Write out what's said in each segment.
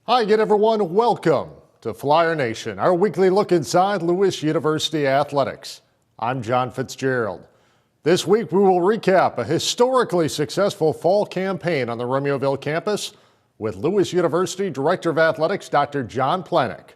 Hi again, everyone. Welcome to Flyer Nation, our weekly look inside Lewis University athletics. I'm John Fitzgerald. This week, we will recap a historically successful fall campaign on the Romeoville campus with Lewis University Director of Athletics, Dr. John Planek.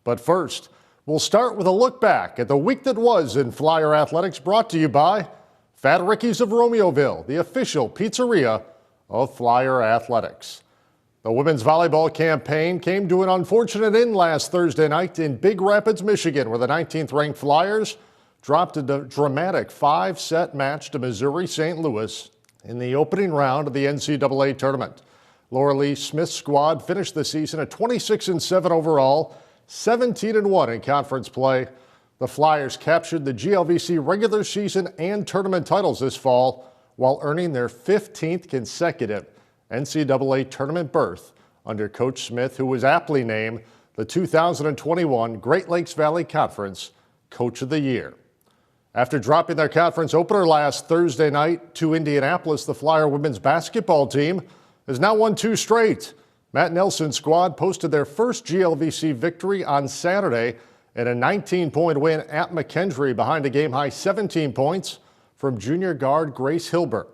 But first, we'll start with a look back at the week that was in Flyer athletics, brought to you by Fat Ricky's of Romeoville, the official pizzeria of Flyer athletics. The women's volleyball campaign came to an unfortunate end last Thursday night in Big Rapids, Michigan, where the 19th-ranked Flyers dropped a dramatic 5-set match to Missouri St. Louis in the opening round of the NCAA tournament. Laura Lee Smith's squad finished the season at 26-7 overall, 17-1 in conference play. The Flyers captured the GLVC regular season and tournament titles this fall while earning their 15th consecutive NCAA tournament berth under Coach Smith, who was aptly named the 2021 Great Lakes Valley Conference Coach of the Year. After dropping their conference opener last Thursday night to Indianapolis, the Flyer women's basketball team has now won 2 straight. Matt Nelson's squad posted their first GLVC victory on Saturday in a 19-point win at McKendree behind a game-high 17 points from junior guard Grace Hilbert.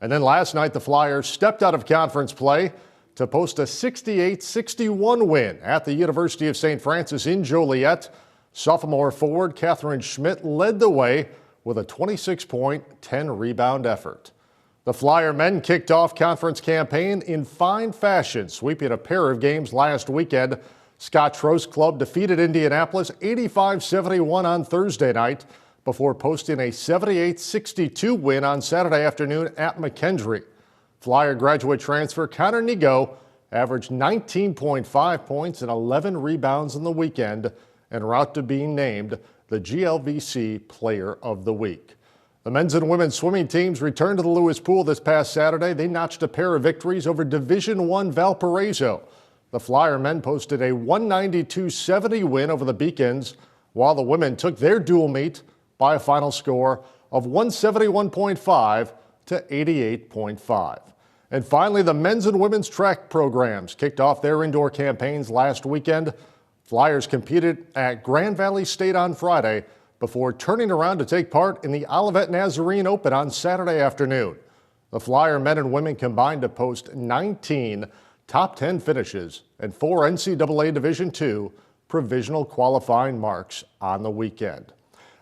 And then last night, the Flyers stepped out of conference play to post a 68-61 win at the University of St. Francis in Joliet. Sophomore forward Catherine Schmidt led the way with a 26-point, 10-rebound effort. The Flyer men kicked off conference campaign in fine fashion, sweeping a pair of games last weekend. Scott Trost Club defeated Indianapolis 85-71 on Thursday night before posting a 78-62 win on Saturday afternoon at McKendree. Flyer graduate transfer Connor Nigo averaged 19.5 points and 11 rebounds in the weekend en route to being named the GLVC Player of the Week. The men's and women's swimming teams returned to the Lewis Pool this past Saturday. They notched a pair of victories over Division I Valparaiso. The Flyer men posted a 192-70 win over the Beacons, while the women took their dual meet by a final score of 171.5 to 88.5. And finally, the men's and women's track programs kicked off their indoor campaigns last weekend. Flyers competed at Grand Valley State on Friday before turning around to take part in the Olivet Nazarene Open on Saturday afternoon. The Flyer men and women combined to post 19 top 10 finishes and 4 NCAA Division II provisional qualifying marks on the weekend.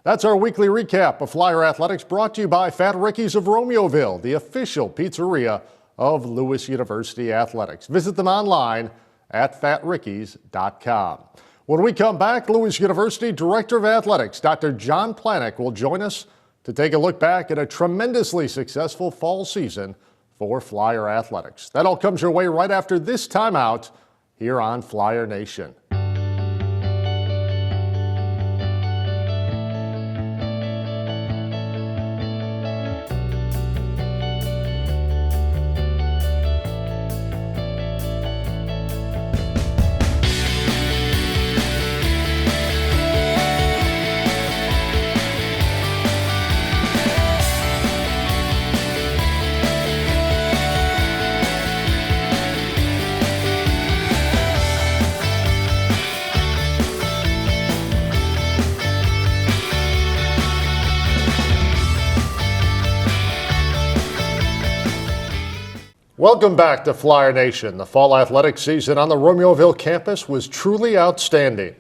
That's our weekly recap of Flyer athletics, brought to you by Fat Ricky's of Romeoville, the official pizzeria of Lewis University athletics. Visit them online at fatrickys.com. When we come back, Lewis University Director of Athletics, Dr. John Planek, will join us to take a look back at a tremendously successful fall season for Flyer athletics. That all comes your way right after this timeout here on Flyer Nation. Welcome back to Flyer Nation. The fall athletics season on the Romeoville campus was truly outstanding.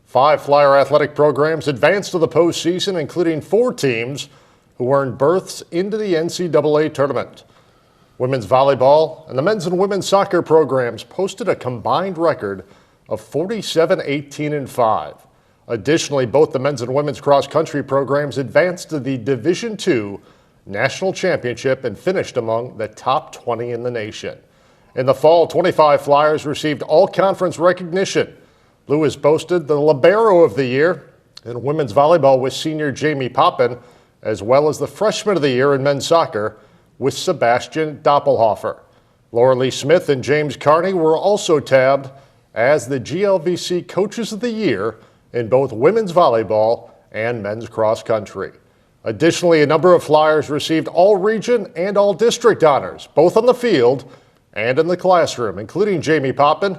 5 Flyer athletic programs advanced to the postseason, including 4 teams who earned berths into the NCAA tournament. Women's volleyball and the men's and women's soccer programs posted a combined record of 47-18-5. Additionally, both the men's and women's cross-country programs advanced to the Division II National Championship and finished among the top 20 in the nation. In the fall, 25 Flyers received all-conference recognition. Lewis boasted the Libero of the Year in women's volleyball with senior Jamie Poppin, as well as the Freshman of the Year in men's soccer with Sebastian Doppelhofer. Laura Lee Smith and James Carney were also tabbed as the GLVC Coaches of the Year in both women's volleyball and men's cross country. Additionally, a number of Flyers received all-region and all-district honors, both on the field and in the classroom, including Jamie Poppin,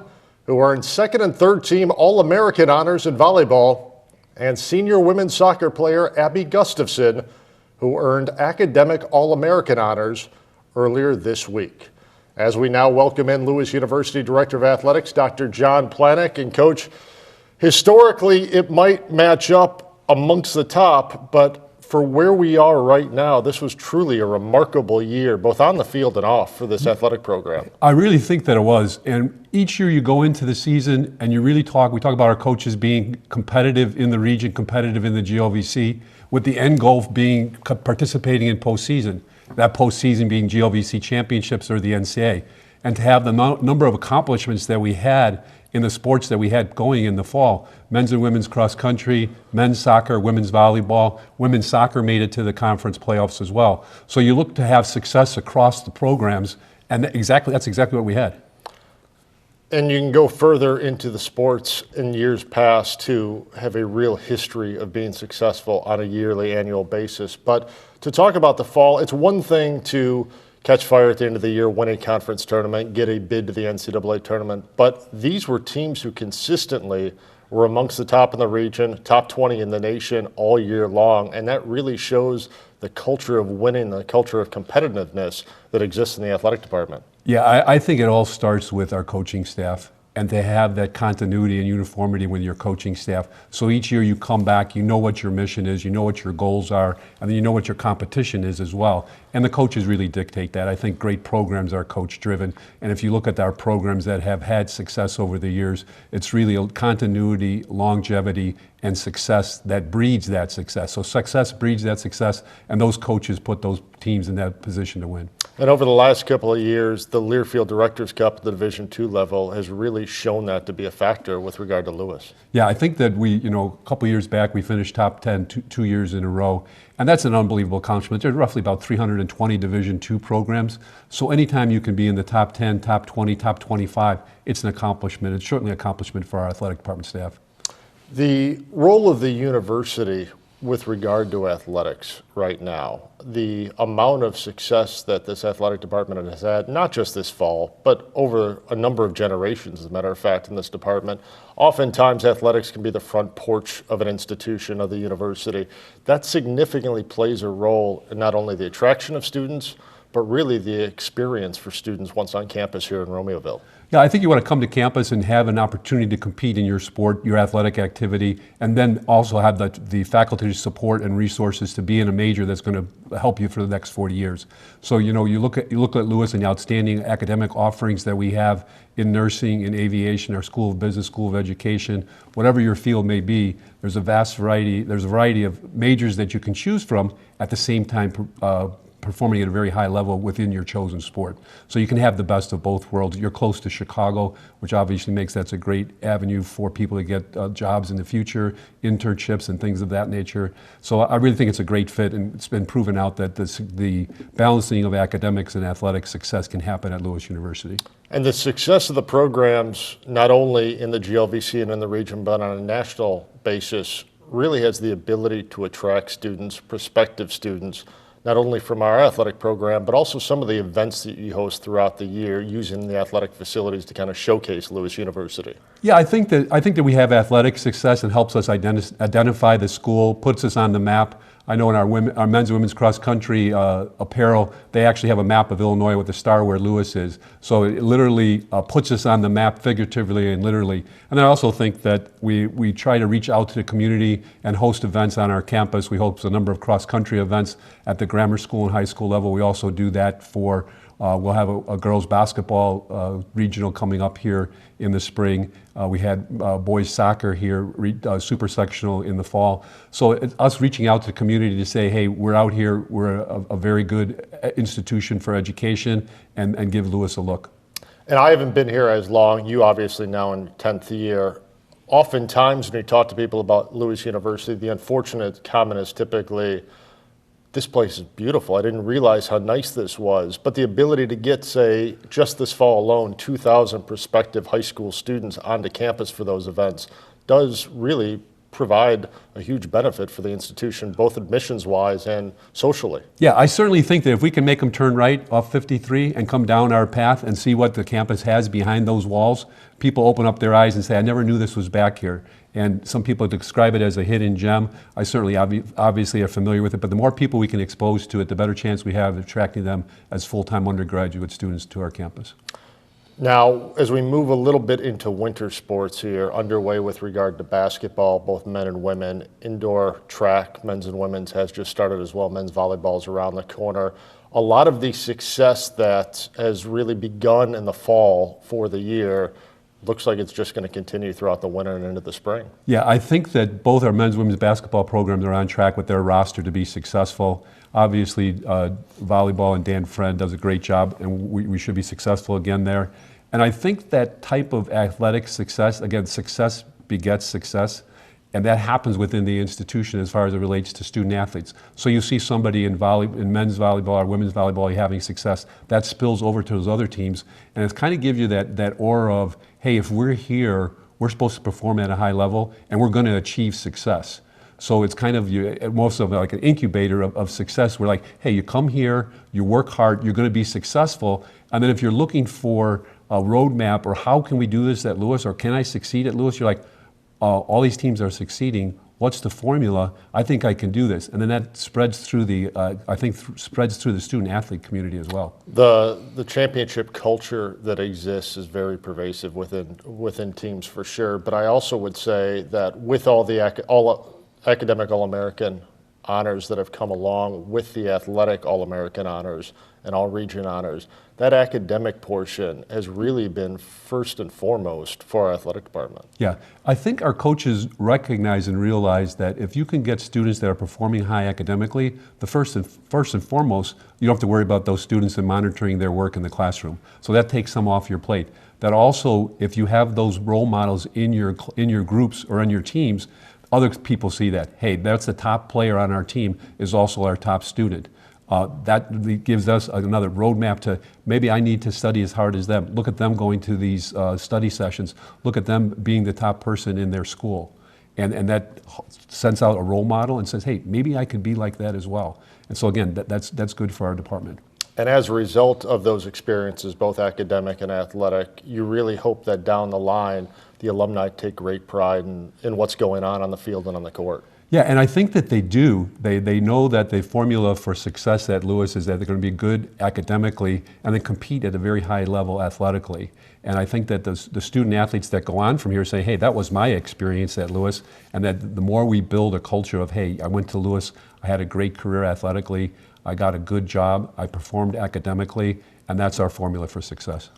who earned second and third team All-American honors in volleyball, and senior women's soccer player Abby Gustafson, who earned academic All-American honors earlier this week. As we now welcome in Lewis University Director of Athletics, Dr. John Planek. And Coach, historically it might match up amongst the top, but for where we are right now, this was truly a remarkable year, both on the field and off, for this athletic program. I really think that it was. And each year you go into the season and you really we talk about our coaches being competitive in the region, competitive in the GLVC, with the end goal being participating in postseason. That postseason being GLVC championships or the NCAA. And to have the number of accomplishments that we had in the sports that we had going in the fall, men's and women's cross country, men's soccer, women's volleyball, women's soccer made it to the conference playoffs as well. So you look to have success across the programs, and that's exactly what we had. And you can go further into the sports in years past to have a real history of being successful on a yearly, annual basis. But to talk about the fall, it's one thing to catch fire at the end of the year, win a conference tournament, get a bid to the NCAA tournament. But these were teams who consistently were amongst the top in the region, top 20 in the nation all year long. And that really shows the culture of winning, the culture of competitiveness that exists in the athletic department. Yeah, I think it all starts with our coaching staff, and to have that continuity and uniformity with your coaching staff. So each year you come back, you know what your mission is, you know what your goals are, and then you know what your competition is as well. And the coaches really dictate that. I think great programs are coach-driven, and if you look at our programs that have had success over the years, it's really a continuity, longevity, and success that breeds that success. So success breeds that success, and those coaches put those teams in that position to win. And over the last couple of years, the Learfield Directors Cup at the Division II level has really shown that to be a factor with regard to Lewis. Yeah, I think that a couple of years back, we finished top 10 two years in a row, and that's an unbelievable accomplishment. There's roughly about 320 Division II programs, so anytime you can be in the top 10, top 20, top 25, it's an accomplishment. It's certainly an accomplishment for our athletic department staff. The role of the university with regard to athletics right now, the amount of success that this athletic department has had, not just this fall, but over a number of generations, as a matter of fact, in this department. Oftentimes, athletics can be the front porch of an institution, of the university. That significantly plays a role in not only the attraction of students, but really the experience for students once on campus here in Romeoville. Yeah, I think you want to come to campus and have an opportunity to compete in your sport, your athletic activity, and then also have the faculty support and resources to be in a major that's going to help you for the next 40 years. So you look at Lewis and the outstanding academic offerings that we have in nursing, in aviation, our School of Business, School of Education, whatever your field may be. There's a vast variety. There's a variety of majors that you can choose from at the same time. Performing at a very high level within your chosen sport. So you can have the best of both worlds. You're close to Chicago, which obviously makes that's a great avenue for people to get jobs in the future, internships and things of that nature. So I really think it's a great fit, and it's been proven out that the balancing of academics and athletic success can happen at Lewis University. And the success of the programs, not only in the GLVC and in the region, but on a national basis, really has the ability to attract students, prospective students, not only from our athletic program, but also some of the events that you host throughout the year using the athletic facilities to kind of showcase Lewis University. Yeah, I think that we have athletic success and helps us identify the school, puts us on the map. I know in our men's and women's cross country apparel, they actually have a map of Illinois with the star where Lewis is. So it literally puts us on the map figuratively and literally. And I also think that we try to reach out to the community and host events on our campus. We host a number of cross country events at the grammar school and high school level. We also do that for we'll have a girls basketball regional coming up here in the spring. We had boys soccer here, super sectional in the fall. So it's us reaching out to the community to say, hey, we're out here, we're a very good institution for education, and give Lewis a look. And I haven't been here as long. You obviously now in 10th year. Oftentimes when you talk to people about Lewis University, the unfortunate comment is typically, this place is beautiful. I didn't realize how nice this was. But the ability to get, say, just this fall alone, 2,000 prospective high school students onto campus for those events does really provide a huge benefit for the institution, both admissions-wise and socially. Yeah, I certainly think that if we can make them turn right off 53 and come down our path and see what the campus has behind those walls, people open up their eyes and say, I never knew this was back here. And some people describe it as a hidden gem. I certainly obviously are familiar with it, but the more people we can expose to it, the better chance we have of attracting them as full-time undergraduate students to our campus. Now, as we move a little bit into winter sports here, underway with regard to basketball, both men and women, indoor track, men's and women's, has just started as well. Men's volleyball is around the corner. A lot of the success that has really begun in the fall for the year looks like it's just going to continue throughout the winter and into the spring. Yeah, I think that both our men's and women's basketball programs are on track with their roster to be successful. Obviously, volleyball and Dan Friend does a great job, and we should be successful again there. And I think that type of athletic success, again, success begets success, and that happens within the institution as far as it relates to student athletes. So you see somebody in men's volleyball or women's volleyball having success, that spills over to those other teams, and it kind of gives you that aura of, hey, if we're here, we're supposed to perform at a high level, and we're going to achieve success. So it's kind of most of like an incubator of success. We're like, hey, you come here, you work hard, you're going to be successful, and then if you're looking for a roadmap or how can we do this at Lewis or can I succeed at Lewis, you're like, all these teams are succeeding. What's the formula? I think I can do this, and then that spreads through spreads through the student athlete community as well. The championship culture that exists is very pervasive within teams for sure. But I also would say that with all academic All-American honors that have come along with the athletic All-American honors and all-region honors, that academic portion has really been first and foremost for our athletic department. Yeah, I think our coaches recognize and realize that if you can get students that are performing high academically, the first and foremost, you don't have to worry about those students and monitoring their work in the classroom. So that takes some off your plate. That also, if you have those role models in your groups or in your teams, other people see that, hey, that's the top player on our team is also our top student. That gives us another roadmap to maybe I need to study as hard as them. Look at them going to these study sessions. Look at them being the top person in their school. And that sends out a role model and says, hey, maybe I could be like that as well. And so again, that's good for our department. And as a result of those experiences, both academic and athletic, you really hope that down the line, the alumni take great pride in what's going on the field and on the court. Yeah, and I think that they do. They know that the formula for success at Lewis is that they're going to be good academically and then compete at a very high level athletically. And I think that the student athletes that go on from here say, hey, that was my experience at Lewis, and that the more we build a culture of, hey, I went to Lewis, I had a great career athletically, I got a good job, I performed academically, and that's our formula for success.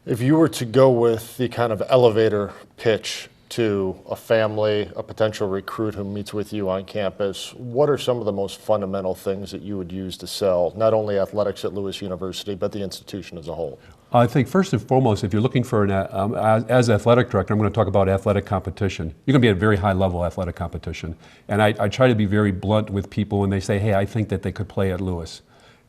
If you were to go with the kind of elevator pitch to a family, a potential recruit who meets with you on campus, what are some of the most fundamental things that you would use to sell not only athletics at Lewis University, but the institution as a whole? I think first and foremost, if you're looking for as athletic director, I'm going to talk about athletic competition. You're going to be at a very high level athletic competition. And I try to be very blunt with people when they say, hey, I think that they could play at Lewis.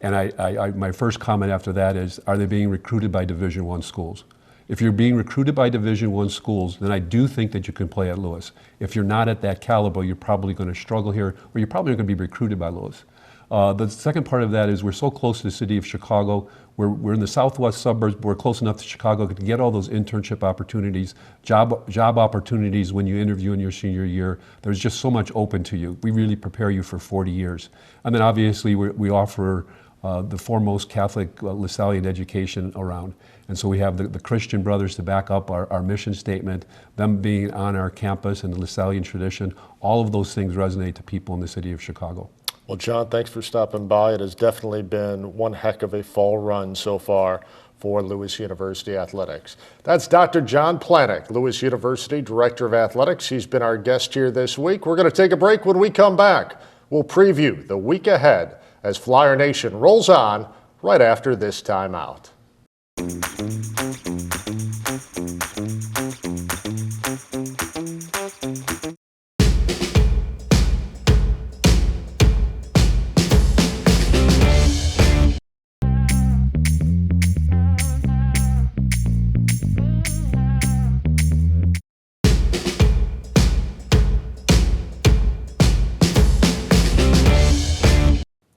And my first comment after that is, are they being recruited by Division I schools? If you're being recruited by Division I schools, then I do think that you can play at Lewis. If you're not at that caliber, you're probably going to struggle here, or you're probably going to be recruited by Lewis. The second part of that is we're so close to the city of Chicago. We're in the southwest suburbs, but we're close enough to Chicago to get all those internship opportunities, job opportunities when you interview in your senior year. There's just so much open to you. We really prepare you for 40 years. And then obviously we offer the foremost Catholic Lasallian education around. And so we have the Christian Brothers to back up our mission statement, them being on our campus and the Lasallian tradition. All of those things resonate to people in the city of Chicago. Well, John, thanks for stopping by. It has definitely been one heck of a fall run so far for Lewis University Athletics. That's Dr. John Planek, Lewis University Director of Athletics. He's been our guest here this week. We're going to take a break. When we come back, we'll preview the week ahead as Flyer Nation rolls on right after this timeout.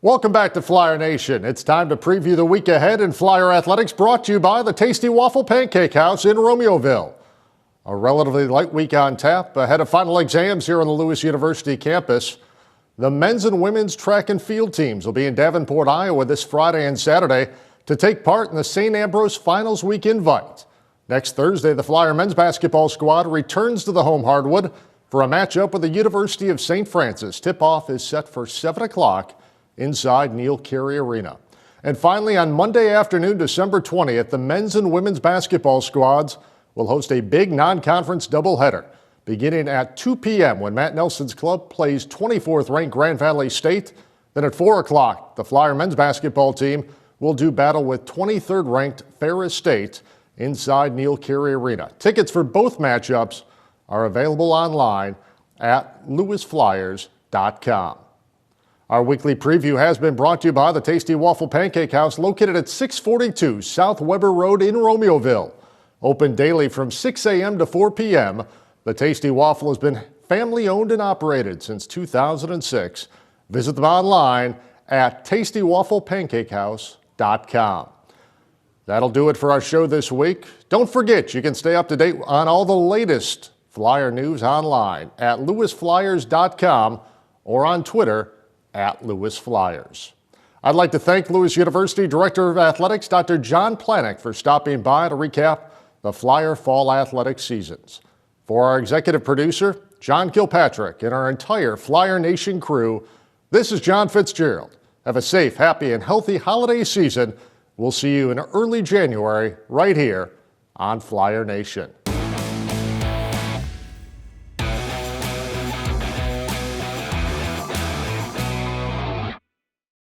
Welcome back to Flyer Nation. It's time to preview the week ahead in Flyer Athletics, brought to you by the Tasty Waffle Pancake House in Romeoville. A relatively light week on tap ahead of final exams here on the Lewis University campus. The men's and women's track and field teams will be in Davenport, Iowa this Friday and Saturday to take part in the St. Ambrose Finals Week invite. Next Thursday, the Flyer men's basketball squad returns to the home hardwood for a matchup with the University of St. Francis. Tip-off is set for 7 o'clock inside Neil Carey Arena. And finally, on Monday afternoon, December 20th, the men's and women's basketball squads will host a big non-conference doubleheader beginning at 2 p.m. when Matt Nelson's club plays 24th-ranked Grand Valley State. Then at 4 o'clock, the Flyer men's basketball team will do battle with 23rd-ranked Ferris State inside Neil Carey Arena. Tickets for both matchups are available online at lewisflyers.com. Our weekly preview has been brought to you by the Tasty Waffle Pancake House, located at 642 South Weber Road in Romeoville. Open daily from 6 a.m. to 4 p.m., the Tasty Waffle has been family owned and operated since 2006. Visit them online at tastywafflepancakehouse.com. That'll do it for our show this week. Don't forget, you can stay up to date on all the latest Flyer news online at lewisflyers.com or on Twitter at Lewis Flyers. I'd like to thank Lewis University Director of Athletics, Dr. John Planek, for stopping by to recap the Flyer fall athletic seasons. For our executive producer, John Kilpatrick, and our entire Flyer Nation crew, this is John Fitzgerald. Have a safe, happy, and healthy holiday season. We'll see you in early January right here on Flyer Nation.